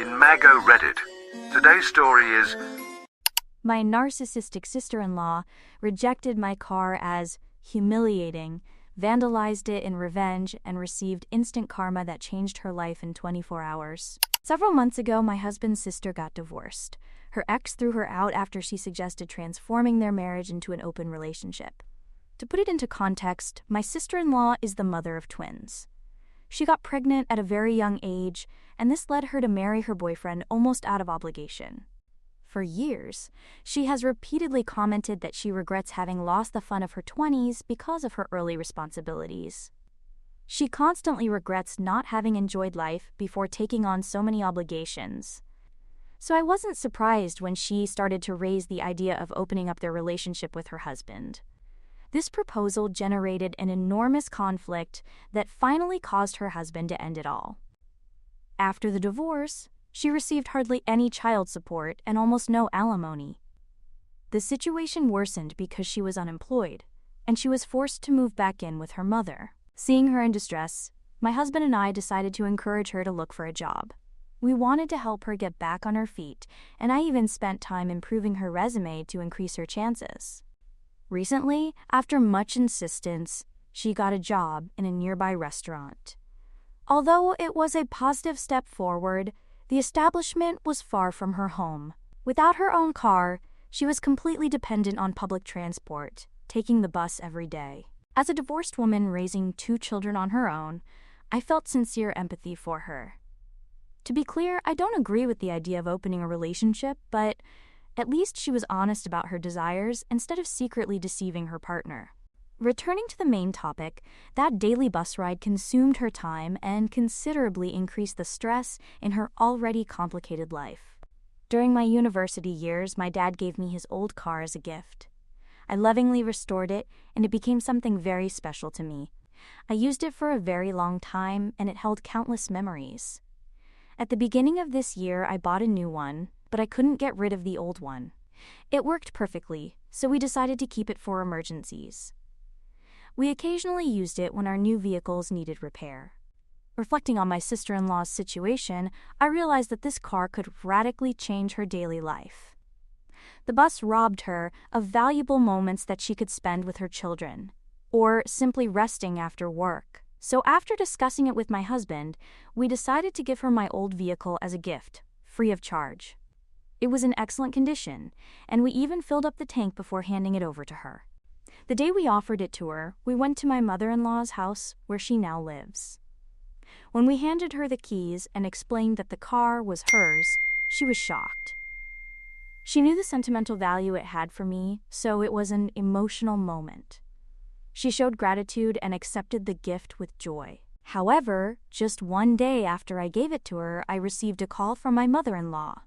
in Mago Reddit. Today's story is My narcissistic sister-in-law rejected my car as humiliating, vandalized it in revenge, and received instant karma that changed her life in 24 hours. Several months ago, my husband's sister got divorced. Her ex threw her out after she suggested transforming their marriage into an open relationship. To put it into context, my sister-in-law is the mother of twins. She got pregnant at a very young age, and this led her to marry her boyfriend almost out of obligation. For years, she has repeatedly commented that she regrets having lost the fun of her 20s because of her early responsibilities. She constantly regrets not having enjoyed life before taking on so many obligations. So I wasn't surprised when she started to raise the idea of opening up their relationship with her husband. This proposal generated an enormous conflict that finally caused her husband to end it all. After the divorce, she received hardly any child support and almost no alimony. The situation worsened because she was unemployed, and she was forced to move back in with her mother. Seeing her in distress, my husband and I decided to encourage her to look for a job. We wanted to help her get back on her feet, and I even spent time improving her resume to increase her chances. Recently, after much insistence, she got a job in a nearby restaurant. Although it was a positive step forward, the establishment was far from her home. Without her own car, she was completely dependent on public transport, taking the bus every day. As a divorced woman raising 2 children on her own, I felt sincere empathy for her. To be clear, I don't agree with the idea of opening a relationship, but at least she was honest about her desires instead of secretly deceiving her partner. Returning to the main topic, that daily bus ride consumed her time and considerably increased the stress in her already complicated life. During my university years, my dad gave me his old car as a gift. I lovingly restored it, and it became something very special to me. I used it for a very long time, and it held countless memories. At the beginning of this year, I bought a new one, but I couldn't get rid of the old one. It worked perfectly, so we decided to keep it for emergencies. We occasionally used it when our new vehicles needed repair. Reflecting on my sister-in-law's situation, I realized that this car could radically change her daily life. The bus robbed her of valuable moments that she could spend with her children, or simply resting after work. So after discussing it with my husband, we decided to give her my old vehicle as a gift, free of charge. It was in excellent condition, and we even filled up the tank before handing it over to her. The day we offered it to her, we went to my mother-in-law's house where she now lives. When we handed her the keys and explained that the car was hers, she was shocked. She knew the sentimental value it had for me, so it was an emotional moment. She showed gratitude and accepted the gift with joy. However, just one day after I gave it to her, I received a call from my mother-in-law.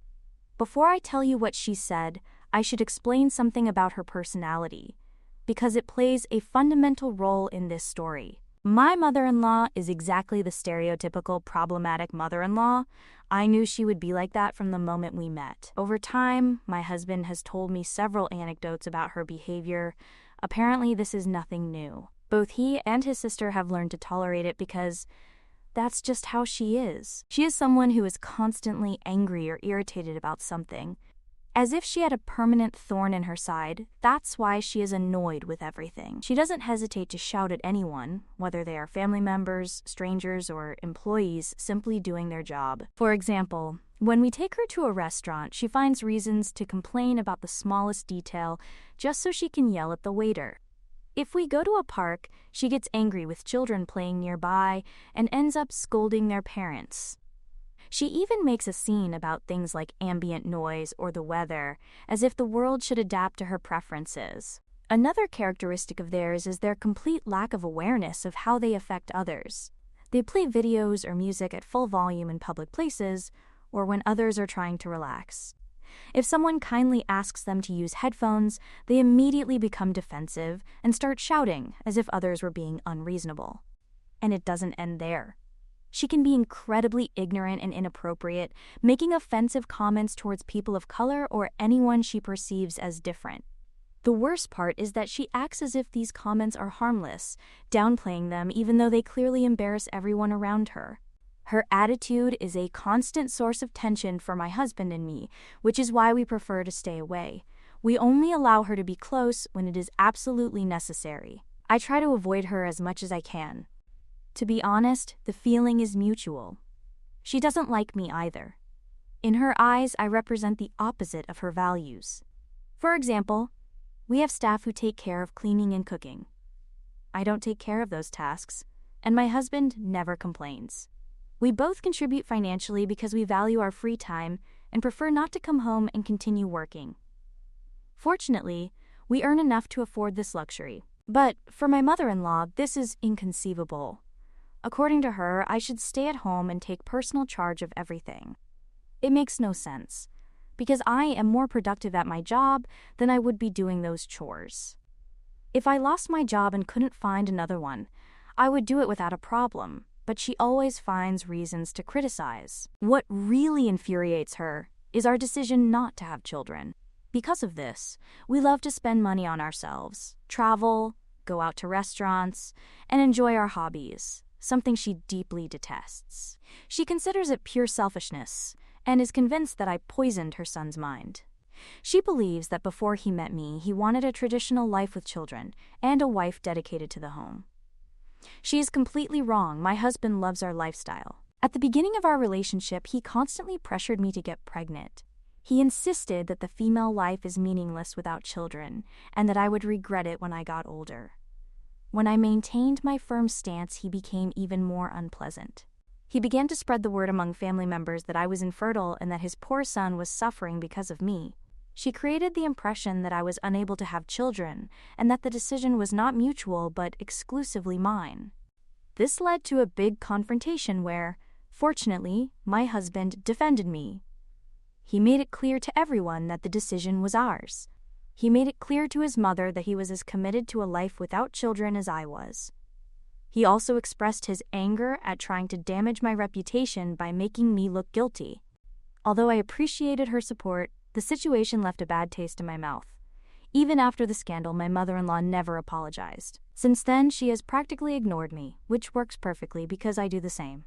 Before I tell you what she said, I should explain something about her personality, because it plays a fundamental role in this story. My mother-in-law is exactly the stereotypical problematic mother-in-law. I knew she would be like that from the moment we met. Over time, my husband has told me several anecdotes about her behavior. Apparently, this is nothing new. Both he and his sister have learned to tolerate it because that's just how she is. She is someone who is constantly angry or irritated about something, as if she had a permanent thorn in her side. That's why she is annoyed with everything. She doesn't hesitate to shout at anyone, whether they are family members, strangers, or employees simply doing their job. For example, when we take her to a restaurant, she finds reasons to complain about the smallest detail just so she can yell at the waiter. If we go to a park, she gets angry with children playing nearby and ends up scolding their parents. She even makes a scene about things like ambient noise or the weather, as if the world should adapt to her preferences. Another characteristic of theirs is their complete lack of awareness of how they affect others. They play videos or music at full volume in public places, or when others are trying to relax. If someone kindly asks them to use headphones, they immediately become defensive and start shouting as if others were being unreasonable. And it doesn't end there. She can be incredibly ignorant and inappropriate, making offensive comments towards people of color or anyone she perceives as different. The worst part is that she acts as if these comments are harmless, downplaying them even though they clearly embarrass everyone around her. Her attitude is a constant source of tension for my husband and me, which is why we prefer to stay away. We only allow her to be close when it is absolutely necessary. I try to avoid her as much as I can. To be honest, the feeling is mutual. She doesn't like me either. In her eyes, I represent the opposite of her values. For example, we have staff who take care of cleaning and cooking. I don't take care of those tasks, and my husband never complains. We both contribute financially because we value our free time and prefer not to come home and continue working. Fortunately, we earn enough to afford this luxury. But for my mother-in-law, this is inconceivable. According to her, I should stay at home and take personal charge of everything. It makes no sense, because I am more productive at my job than I would be doing those chores. If I lost my job and couldn't find another one, I would do it without a problem, but she always finds reasons to criticize. What really infuriates her is our decision not to have children. Because of this, we love to spend money on ourselves, travel, go out to restaurants, and enjoy our hobbies, something she deeply detests. She considers it pure selfishness and is convinced that I poisoned her son's mind. She believes that before he met me, he wanted a traditional life with children and a wife dedicated to the home. She is completely wrong. My husband loves our lifestyle. At the beginning of our relationship, he constantly pressured me to get pregnant. He insisted that the female life is meaningless without children and that I would regret it when I got older. When I maintained my firm stance, he became even more unpleasant. He began to spread the word among family members that I was infertile and that his poor son was suffering because of me. She created the impression that I was unable to have children and that the decision was not mutual but exclusively mine. This led to a big confrontation where, fortunately, my husband defended me. He made it clear to everyone that the decision was ours. He made it clear to his mother that he was as committed to a life without children as I was. He also expressed his anger at trying to damage my reputation by making me look guilty. Although I appreciated her support, the situation left a bad taste in my mouth. Even after the scandal, my mother-in-law never apologized. Since then, she has practically ignored me, which works perfectly because I do the same.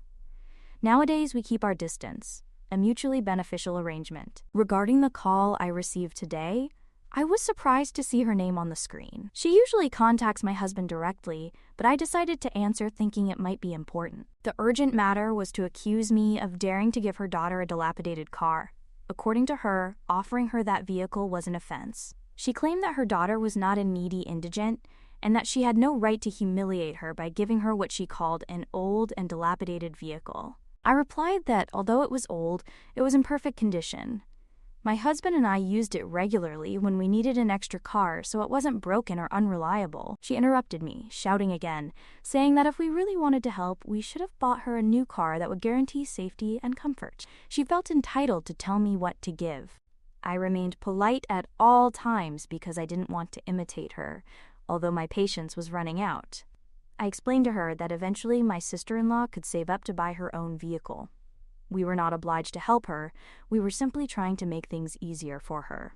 Nowadays, we keep our distance, a mutually beneficial arrangement. Regarding the call I received today, I was surprised to see her name on the screen. She usually contacts my husband directly, but I decided to answer thinking it might be important. The urgent matter was to accuse me of daring to give her daughter a dilapidated car. According to her, offering her that vehicle was an offense. She claimed that her daughter was not a needy indigent and that she had no right to humiliate her by giving her what she called an old and dilapidated vehicle. I replied that although it was old, it was in perfect condition. My husband and I used it regularly when we needed an extra car, so it wasn't broken or unreliable. She interrupted me, shouting again, saying that if we really wanted to help, we should have bought her a new car that would guarantee safety and comfort. She felt entitled to tell me what to give. I remained polite at all times because I didn't want to imitate her, although my patience was running out. I explained to her that eventually my sister-in-law could save up to buy her own vehicle. We were not obliged to help her, we were simply trying to make things easier for her.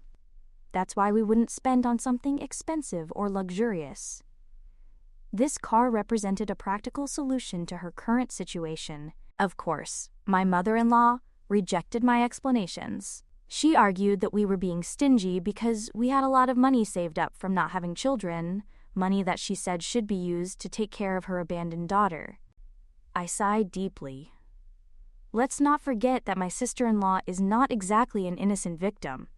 That's why we wouldn't spend on something expensive or luxurious. This car represented a practical solution to her current situation. Of course, my mother-in-law rejected my explanations. She argued that we were being stingy because we had a lot of money saved up from not having children, money that she said should be used to take care of her abandoned daughter. I sighed deeply. Let's not forget that my sister-in-law is not exactly an innocent victim.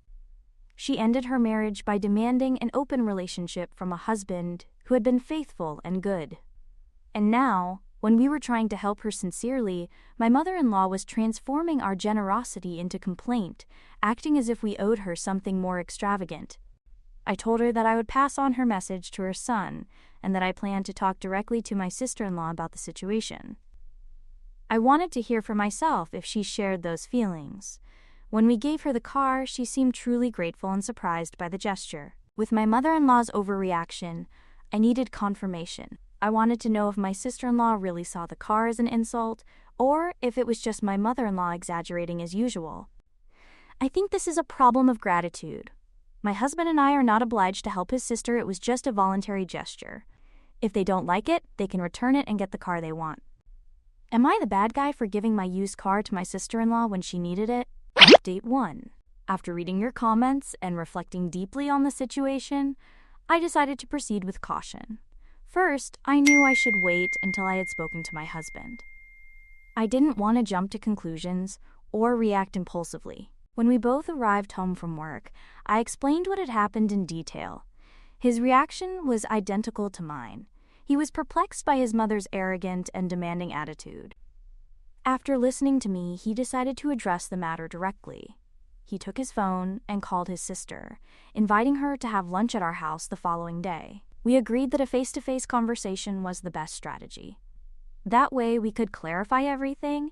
She ended her marriage by demanding an open relationship from a husband who had been faithful and good. And now, when we were trying to help her sincerely, my mother-in-law was transforming our generosity into complaint, acting as if we owed her something more extravagant. I told her that I would pass on her message to her son, and that I planned to talk directly to my sister-in-law about the situation. I wanted to hear for myself if she shared those feelings. When we gave her the car, she seemed truly grateful and surprised by the gesture. With my mother-in-law's overreaction, I needed confirmation. I wanted to know if my sister-in-law really saw the car as an insult, or if it was just my mother-in-law exaggerating as usual. I think this is a problem of gratitude. My husband and I are not obliged to help his sister. It was just a voluntary gesture. If they don't like it, they can return it and get the car they want. Am I the bad guy for giving my used car to my sister-in-law when she needed it? Update 1. After reading your comments and reflecting deeply on the situation, I decided to proceed with caution. First, I knew I should wait until I had spoken to my husband. I didn't want to jump to conclusions or react impulsively. When we both arrived home from work, I explained what had happened in detail. His reaction was identical to mine. He was perplexed by his mother's arrogant and demanding attitude. After listening to me, he decided to address the matter directly. He took his phone and called his sister, inviting her to have lunch at our house the following day. We agreed that a face-to-face conversation was the best strategy. That way we could clarify everything,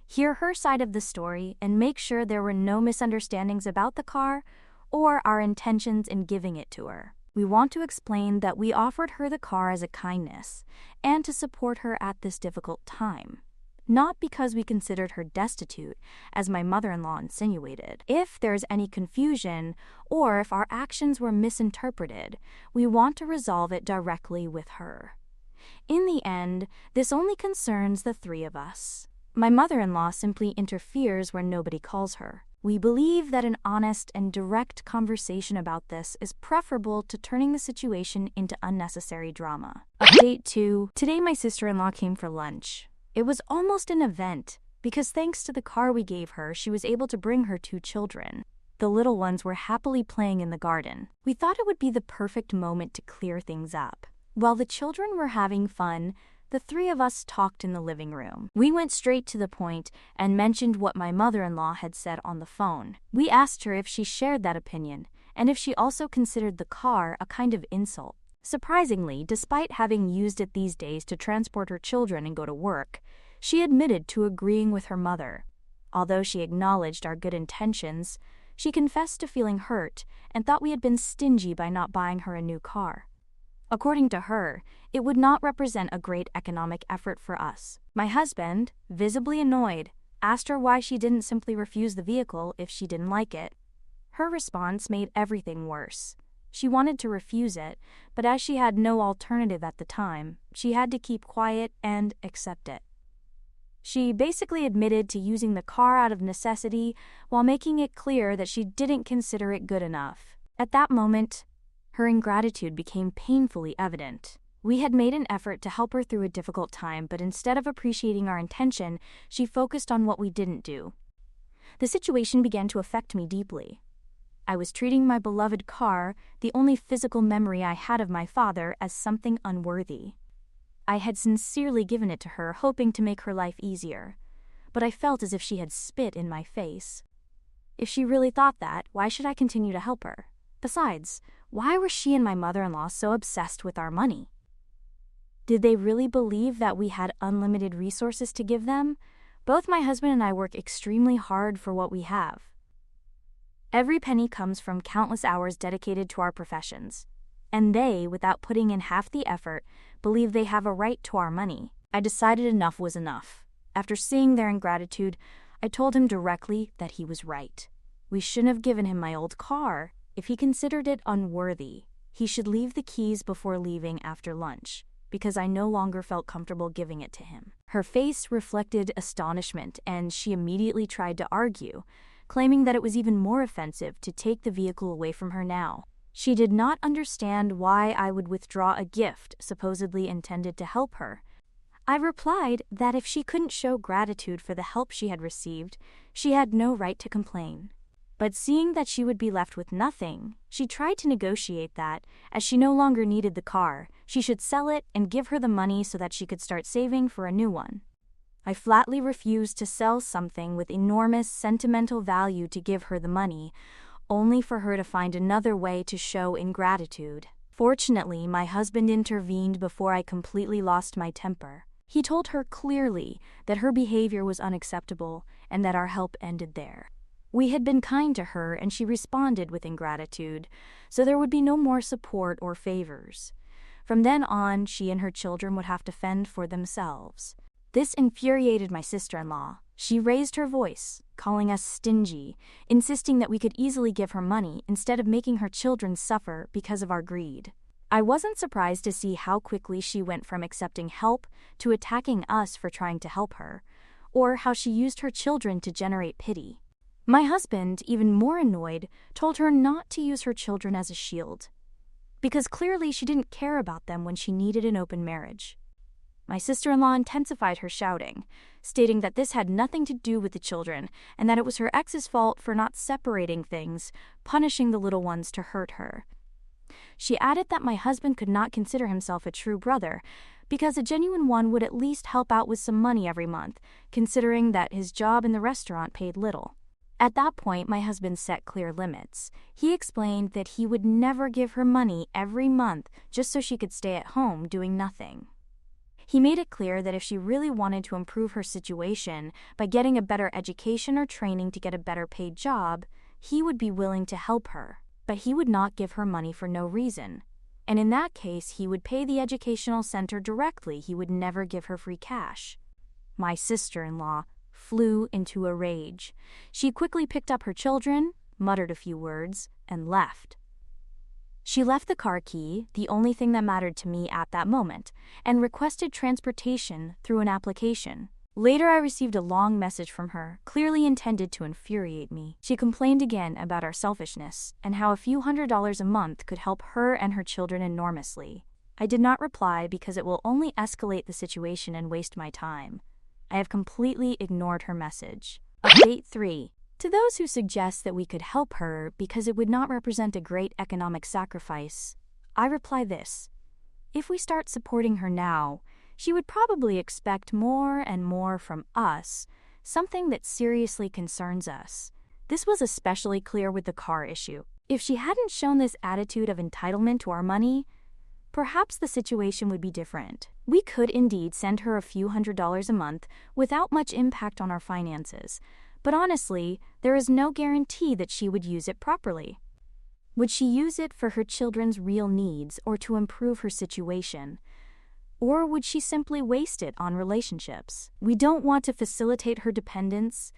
hear her side of the story, and make sure there were no misunderstandings about the car or our intentions in giving it to her. We want to explain that we offered her the car as a kindness and to support her at this difficult time, not because we considered her destitute, as my mother-in-law insinuated. If there's any confusion or if our actions were misinterpreted, we want to resolve it directly with her. In the end, this only concerns the three of us. My mother-in-law simply interferes where nobody calls her. We believe that an honest and direct conversation about this is preferable to turning the situation into unnecessary drama. Update 2. Today my sister-in-law came for lunch. It was almost an event, because thanks to the car we gave her, she was able to bring her 2 children. The little ones were happily playing in the garden. We thought it would be the perfect moment to clear things up. While the children were having fun, the three of us talked in the living room. We went straight to the point and mentioned what my mother-in-law had said on the phone. We asked her if she shared that opinion, and if she also considered the car a kind of insult. Surprisingly, despite having used it these days to transport her children and go to work, she admitted to agreeing with her mother. Although she acknowledged our good intentions, she confessed to feeling hurt and thought we had been stingy by not buying her a new car. According to her, it would not represent a great economic effort for us. My husband, visibly annoyed, asked her why she didn't simply refuse the vehicle if she didn't like it. Her response made everything worse. She wanted to refuse it, but as she had no alternative at the time, she had to keep quiet and accept it. She basically admitted to using the car out of necessity while making it clear that she didn't consider it good enough. At that moment, her ingratitude became painfully evident. We had made an effort to help her through a difficult time, but instead of appreciating our intention, she focused on what we didn't do. The situation began to affect me deeply. I was treating my beloved car, the only physical memory I had of my father, as something unworthy. I had sincerely given it to her, hoping to make her life easier, but I felt as if she had spit in my face. If she really thought that, why should I continue to help her? Besides, why were she and my mother-in-law so obsessed with our money? Did they really believe that we had unlimited resources to give them? Both my husband and I work extremely hard for what we have. Every penny comes from countless hours dedicated to our professions, and they, without putting in half the effort, believe they have a right to our money. I decided enough was enough. After seeing their ingratitude, I told him directly that he was right. We shouldn't have given him my old car. If he considered it unworthy, he should leave the keys before leaving after lunch, because I no longer felt comfortable giving it to him. Her face reflected astonishment, and she immediately tried to argue, claiming that it was even more offensive to take the vehicle away from her now. She did not understand why I would withdraw a gift supposedly intended to help her. I replied that if she couldn't show gratitude for the help she had received, she had no right to complain. But seeing that she would be left with nothing, she tried to negotiate that, as she no longer needed the car, she should sell it and give her the money so that she could start saving for a new one. I flatly refused to sell something with enormous sentimental value to give her the money, only for her to find another way to show ingratitude. Fortunately, my husband intervened before I completely lost my temper. He told her clearly that her behavior was unacceptable and that our help ended there. We had been kind to her and she responded with ingratitude, so there would be no more support or favors. From then on, she and her children would have to fend for themselves. This infuriated my sister-in-law. She raised her voice, calling us stingy, insisting that we could easily give her money instead of making her children suffer because of our greed. I wasn't surprised to see how quickly she went from accepting help to attacking us for trying to help her, or how she used her children to generate pity. My husband, even more annoyed, told her not to use her children as a shield, because clearly she didn't care about them when she needed an open marriage. My sister-in-law intensified her shouting, stating that this had nothing to do with the children and that it was her ex's fault for not separating things, punishing the little ones to hurt her. She added that my husband could not consider himself a true brother because a genuine one would at least help out with some money every month, considering that his job in the restaurant paid little. At that point, my husband set clear limits. He explained that he would never give her money every month just so she could stay at home doing nothing. He made it clear that if she really wanted to improve her situation by getting a better education or training to get a better paid job, he would be willing to help her, but he would not give her money for no reason. And in that case, he would pay the educational center directly. He would never give her free cash. My sister-in-law flew into a rage. She quickly picked up her children, muttered a few words, and left. She left the car key, the only thing that mattered to me at that moment, and requested transportation through an application. Later, I received a long message from her, clearly intended to infuriate me. She complained again about our selfishness and how a few $100s a month could help her and her children enormously. I did not reply because it will only escalate the situation and waste my time. I have completely ignored her message. Update 3. To those who suggest that we could help her because it would not represent a great economic sacrifice, I reply this. If we start supporting her now, she would probably expect more and more from us, something that seriously concerns us. This was especially clear with the car issue. If she hadn't shown this attitude of entitlement to our money, perhaps the situation would be different. We could indeed send her a few $100s a month without much impact on our finances. But honestly, there is no guarantee that she would use it properly. Would she use it for her children's real needs or to improve her situation? Or would she simply waste it on relationships? We don't want to facilitate her dependence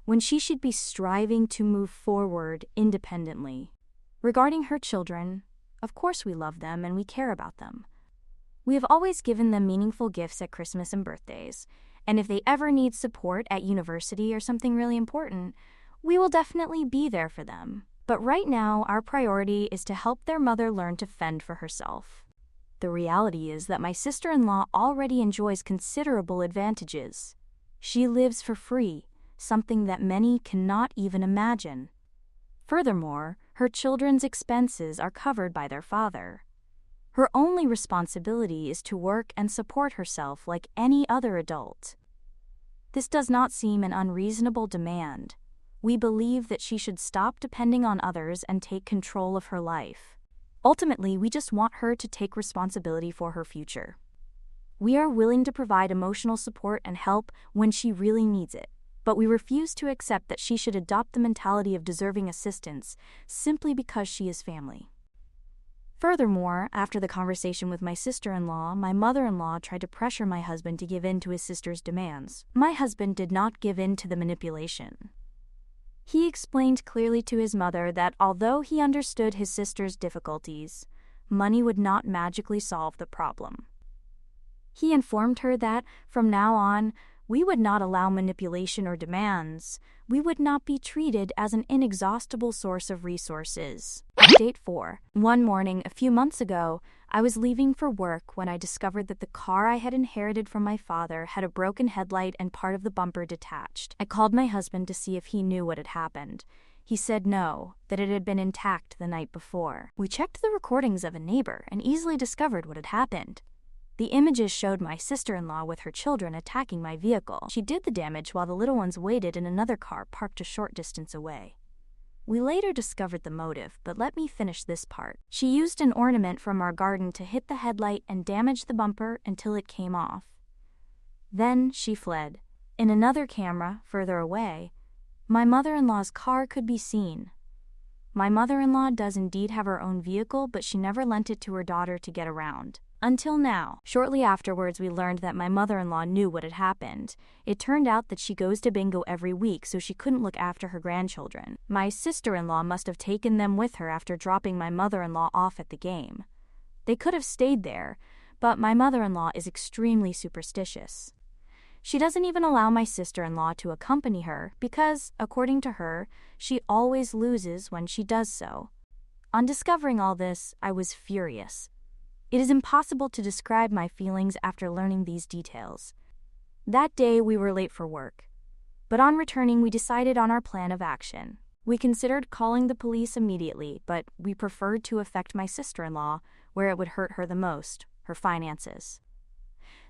when she should be striving to move forward independently. Regarding her children, of course we love them and we care about them. We have always given them meaningful gifts at Christmas and birthdays. And if they ever need support at university or something really important, we will definitely be there for them. But right now, our priority is to help their mother learn to fend for herself. The reality is that my sister-in-law already enjoys considerable advantages. She lives for free, something that many cannot even imagine. Furthermore, her children's expenses are covered by their father. Her only responsibility is to work and support herself like any other adult. This does not seem an unreasonable demand. We believe that she should stop depending on others and take control of her life. Ultimately, we just want her to take responsibility for her future. We are willing to provide emotional support and help when she really needs it, but we refuse to accept that she should adopt the mentality of deserving assistance simply because she is family. Furthermore, after the conversation with my sister-in-law, my mother-in-law tried to pressure my husband to give in to his sister's demands. My husband did not give in to the manipulation. He explained clearly to his mother that although he understood his sister's difficulties, money would not magically solve the problem. He informed her that, from now on, we would not allow manipulation or demands. We would not be treated as an inexhaustible source of resources. Update 4. One morning, a few months ago, I was leaving for work when I discovered that the car I had inherited from my father had a broken headlight and part of the bumper detached. I called my husband to see if he knew what had happened. He said no, that it had been intact the night before. We checked the recordings of a neighbor and easily discovered what had happened. The images showed my sister-in-law with her children attacking my vehicle. She did the damage while the little ones waited in another car parked a short distance away. We later discovered the motive, but let me finish this part. She used an ornament from our garden to hit the headlight and damage the bumper until it came off. Then she fled. In another camera, further away, my mother-in-law's car could be seen. My mother-in-law does indeed have her own vehicle, but she never lent it to her daughter to get around. Until now. Shortly afterwards, we learned that my mother-in-law knew what had happened. It turned out that she goes to bingo every week, so she couldn't look after her grandchildren. My sister-in-law must have taken them with her after dropping my mother-in-law off at the game. They could have stayed there, but my mother-in-law is extremely superstitious. She doesn't even allow my sister-in-law to accompany her because, according to her, she always loses when she does so. On discovering all this, I was furious. It is impossible to describe my feelings after learning these details. That day we were late for work, but on returning we decided on our plan of action. We considered calling the police immediately, but we preferred to affect my sister-in-law where it would hurt her the most, her finances.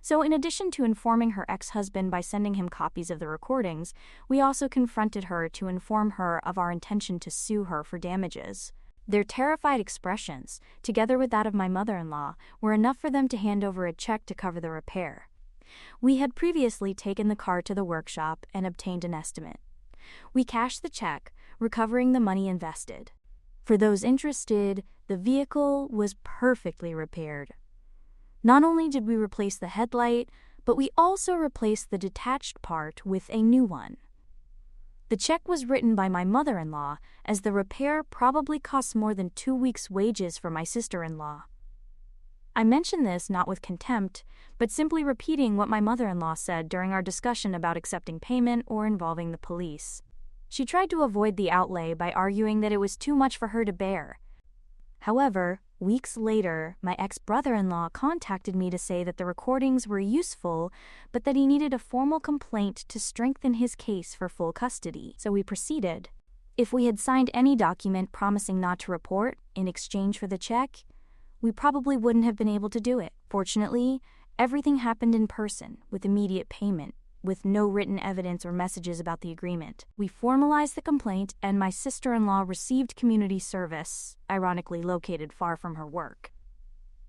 So in addition to informing her ex-husband by sending him copies of the recordings, we also confronted her to inform her of our intention to sue her for damages. Their terrified expressions, together with that of my mother-in-law, were enough for them to hand over a check to cover the repair. We had previously taken the car to the workshop and obtained an estimate. We cashed the check, recovering the money invested. For those interested, the vehicle was perfectly repaired. Not only did we replace the headlight, but we also replaced the detached part with a new one. The check was written by my mother-in-law, as the repair probably cost more than 2 weeks' wages for my sister-in-law. I mention this not with contempt, but simply repeating what my mother-in-law said during our discussion about accepting payment or involving the police. She tried to avoid the outlay by arguing that it was too much for her to bear. However, weeks later, my ex-brother-in-law contacted me to say that the recordings were useful, but that he needed a formal complaint to strengthen his case for full custody. So we proceeded. If we had signed any document promising not to report in exchange for the check, we probably wouldn't have been able to do it. Fortunately, everything happened in person, with immediate payment, with no written evidence or messages about the agreement. We formalized the complaint, and my sister-in-law received community service, ironically located far from her work.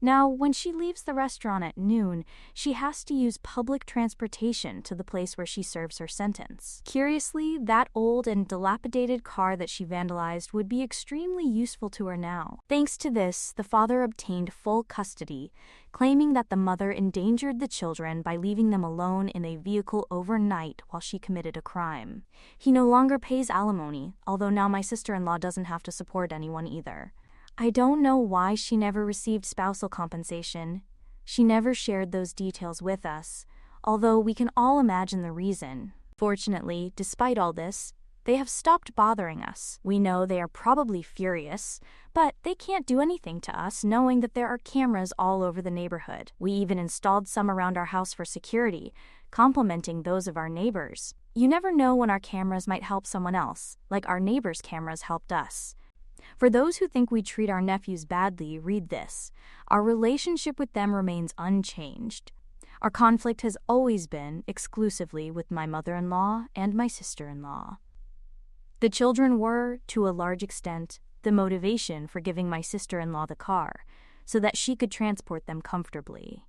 Now, when she leaves the restaurant at noon, she has to use public transportation to the place where she serves her sentence. Curiously, that old and dilapidated car that she vandalized would be extremely useful to her now. Thanks to this, the father obtained full custody, claiming that the mother endangered the children by leaving them alone in a vehicle overnight while she committed a crime. He no longer pays alimony, although now my sister-in-law doesn't have to support anyone either. I don't know why she never received spousal compensation. She never shared those details with us, although we can all imagine the reason. Fortunately, despite all this, they have stopped bothering us. We know they are probably furious, but they can't do anything to us knowing that there are cameras all over the neighborhood. We even installed some around our house for security, complementing those of our neighbors. You never know when our cameras might help someone else, like our neighbors' cameras helped us. For those who think we treat our nephews badly, read this. Our relationship with them remains unchanged. Our conflict has always been exclusively with my mother-in-law and my sister-in-law. The children were, to a large extent, the motivation for giving my sister-in-law the car, so that she could transport them comfortably.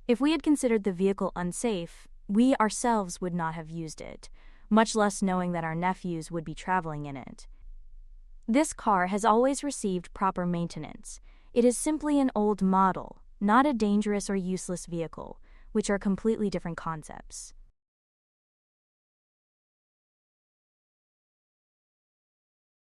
If we had considered the vehicle unsafe, we ourselves would not have used it, much less knowing that our nephews would be traveling in it. This car has always received proper maintenance. It is simply an old model, not a dangerous or useless vehicle, which are completely different concepts.